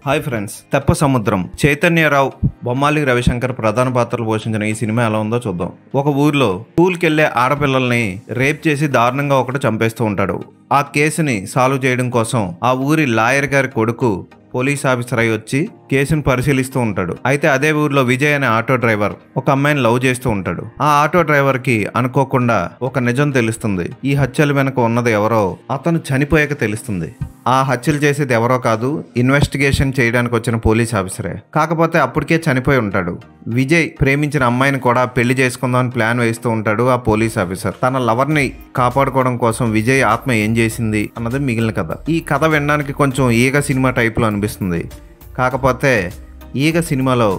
Hi friends, తెప్ప సముద్రం. చైతన్యరావు, బొమ్మాలి రవిశంకర్ ప్రధాన పాత్రలు పోషించిన ఈ సినిమా ఎలా ఉందో చూద్దాం. ఒక ఊర్లో స్కూల్కి వెళ్లే ఆడపిల్లల్ని రేప్ చేసి దారుణంగా ఒకటి చంపేస్తూ ఉంటాడు. ఆ కేసుని సాల్వ్ చేయడం కోసం ఆ ఊరి లాయర్ గారి కొడుకు పోలీస్ ఆఫీసర్ అయి వచ్చి కేసును పరిశీలిస్తూ ఉంటాడు. అయితే అదే ఊర్లో విజయ్ అనే ఆటో డ్రైవర్ ఒక అమ్మాయిని లవ్ చేస్తూ ఉంటాడు. ఆ ఆటో డ్రైవర్ కి అనుకోకుండా ఒక నిజం తెలుస్తుంది. ఈ హత్యల వెనక ఉన్నది ఎవరో అతను చనిపోయాక తెలుస్తుంది. ఆ హత్యలు చేసేది ఎవరో కాదు, ఇన్వెస్టిగేషన్ చేయడానికి వచ్చిన పోలీస్ ఆఫీసరే. కాకపోతే అప్పటికే చనిపోయి ఉంటాడు. విజయ్ ప్రేమించిన అమ్మాయిని కూడా పెళ్లి చేసుకుందామని ప్లాన్ వేస్తూ ఉంటాడు ఆ పోలీస్ ఆఫీసర్. తన లవర్ ని కాపాడుకోవడం కోసం విజయ్ ఆత్మ ఏం చేసింది అన్నది మిగిలిన కథ. ఈ కథ వినడానికి కొంచెం ఈగ సినిమా టైప్ లో అనిపిస్తుంది. కాకపోతే ఈగ సినిమాలో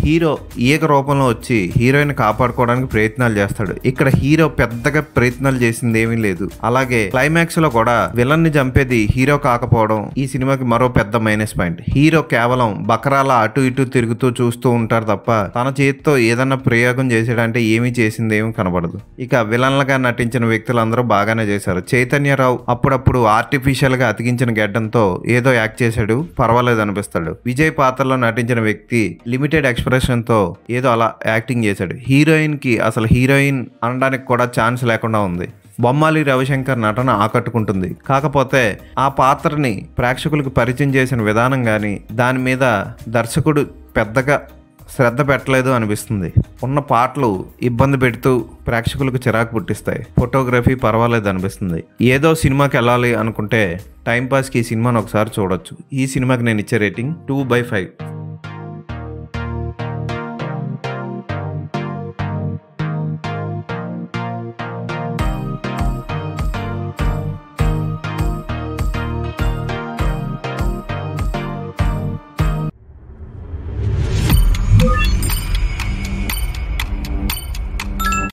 హీరో ఈగ రూపంలో వచ్చి హీరోయిన్ కాపాడుకోవడానికి ప్రయత్నాలు చేస్తాడు. ఇక్కడ హీరో పెద్దగా ప్రయత్నాలు చేసింది ఏమీ లేదు. అలాగే క్లైమాక్స్ లో కూడా విలన్ ని చంపేది హీరో కాకపోవడం ఈ సినిమాకి మరో పెద్ద మైనస్ పాయింట్. హీరో కేవలం బకరాల అటు ఇటు తిరుగుతూ చూస్తూ ఉంటారు తప్ప తన చేతితో ఏదన్నా ప్రయోగం చేసాడంటే ఏమీ చేసింది ఏమీ కనబడదు. ఇక విలన్లుగా నటించిన వ్యక్తులందరూ బాగానే చేశారు. చైతన్యరావు అప్పుడప్పుడు ఆర్టిఫిషియల్ గా అతికించిన గడ్డంతో ఏదో యాక్ట్ చేశాడు, పర్వాలేదు అనిపిస్తాడు. విజయ్ పాత్రలో నటించిన వ్యక్తి లిమిటెడ్ ఎక్స్ప్రెషన్ తో ఏదో అలా యాక్టింగ్ చేశాడు. హీరోయిన్ కి అసలు హీరోయిన్ అనడానికి కూడా ఛాన్స్ లేకుండా ఉంది. బొమ్మాలి రవిశంకర్ నటన ఆకట్టుకుంటుంది. కాకపోతే ఆ పాత్రని ప్రేక్షకులకు పరిచయం చేసిన విధానం కానీ దాని మీద దర్శకుడు పెద్దగా శ్రద్ధ పెట్టలేదు అనిపిస్తుంది. ఉన్న పాటలు ఇబ్బంది పెడుతూ ప్రేక్షకులకు చిరాకు పుట్టిస్తాయి. ఫోటోగ్రఫీ పర్వాలేదు అనిపిస్తుంది. ఏదో సినిమాకి వెళ్ళాలి అనుకుంటే టైంపాస్కి ఈ సినిమాని ఒకసారి చూడొచ్చు. ఈ సినిమాకి నేను ఇచ్చే రేటింగ్ 2/5.